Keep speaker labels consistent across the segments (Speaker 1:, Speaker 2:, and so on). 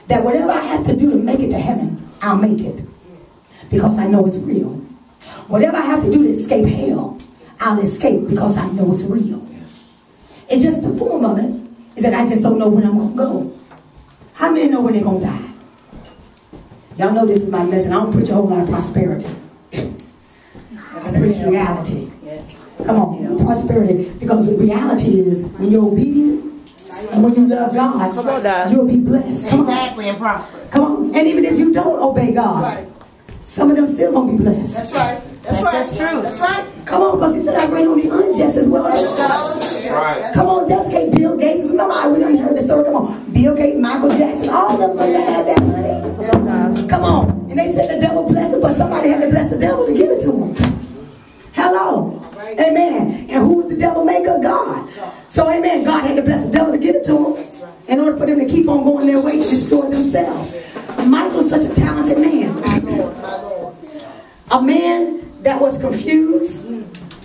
Speaker 1: that whatever I have to do to make it to heaven, I'll make it. Because I know it's real. Whatever I have to do to escape hell, I'll escape because I know it's real. It's just the form of it is that I just don't know when I'm going to go. How many know when they're going to die? Y'all know this is my message. I don't preach a whole lot of prosperity. I preach reality. Come on, prosperity. Because the reality is when you're obedient and when you love God, you'll be blessed. Come
Speaker 2: exactly, and prosperous.
Speaker 1: Come on. And even if you don't obey God, some of them still going to be blessed.
Speaker 2: That's right. That's true. That's right.
Speaker 1: Come on, because he said I reign on the unjust as well as the
Speaker 2: right.
Speaker 1: Come on, that's okay. Bill Gates. Remember, we done heard the story. Come on. Bill Gates, Michael Jackson, all of them had that money. Come on. And they said the devil blessed him, but somebody had to bless the devil to give it to him. Hello. Amen. And who was the devil maker? God. So, amen. God had to bless the devil to give it to him in order for them to keep on going their way to destroy themselves. Michael's such a talented man. A man that was confused,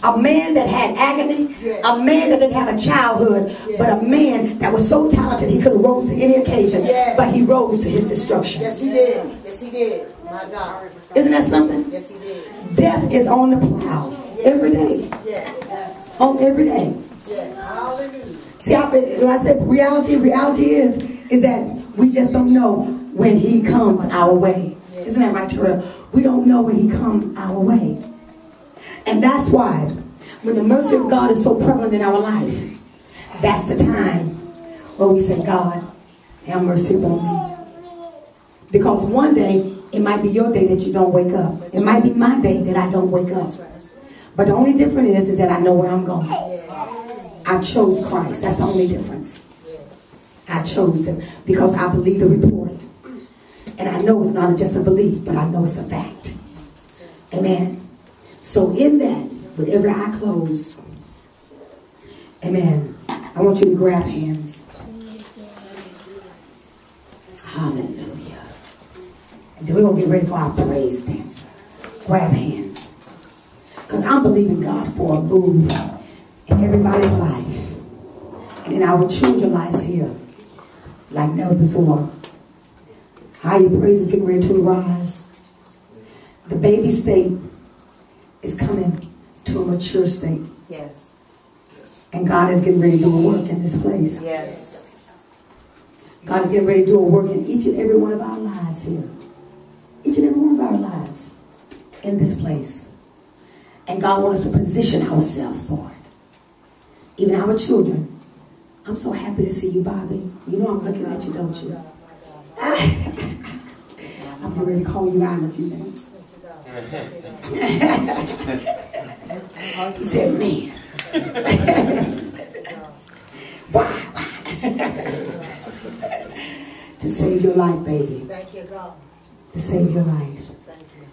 Speaker 1: a man that had agony, a man that didn't have a childhood, but a man that was so talented he could have rose to any occasion, but he rose to his destruction.
Speaker 2: Yes, he did. Yes, he did. My God.
Speaker 1: Isn't that something?
Speaker 2: Yes, he did.
Speaker 1: Death is on the plow every day. On every day. See, when I said reality is that we just don't know when he comes our way. Isn't that right, Terrell? We don't know when he comes our way. And that's why, when the mercy of God is so prevalent in our life, that's the time where we say, God, have mercy upon me. Because one day, it might be your day that you don't wake up. It might be my day that I don't wake up. But the only difference is that I know where I'm going. I chose Christ. That's the only difference. I chose him because I believe the report. And I know it's not just a belief, but I know it's a fact. Amen. So in that, with every eye closed, amen, I want you to grab hands. Hallelujah. And then we're going to get ready for our praise dance. Grab hands. Because I'm believing God for a move in everybody's life. And in our children's lives here. Like never before. Higher praise is getting ready to rise. The baby state is coming to a mature state.
Speaker 2: Yes.
Speaker 1: And God is getting ready to do a work in this place.
Speaker 2: Yes.
Speaker 1: God is getting ready to do a work in each and every one of our lives here. Each and every one of our lives in this place. And God wants us to position ourselves for it. Even our children. I'm so happy to see you, Bobby. You know I'm looking at you, don't you? I'm getting ready to call you out in a few minutes. He said, man. Why? To save your life, baby.
Speaker 2: Thank you, God.
Speaker 1: To save your life.
Speaker 2: Thank you.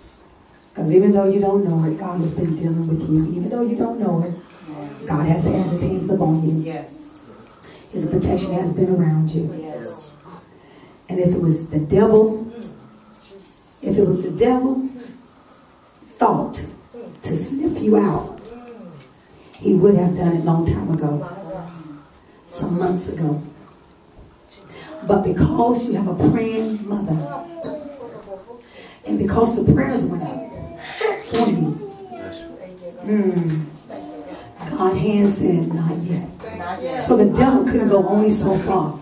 Speaker 1: Because even though you don't know it, God has been dealing with you. Even though you don't know it, God has had his hands upon you.
Speaker 2: Yes.
Speaker 1: His protection has been around you.
Speaker 2: Yes.
Speaker 1: And if it was the devil, thought to sniff you out, he would have done it a long time ago. Some months ago. But because you have a praying mother, and because the prayers went up for you, God hand said, not yet. So the devil couldn't go only so far.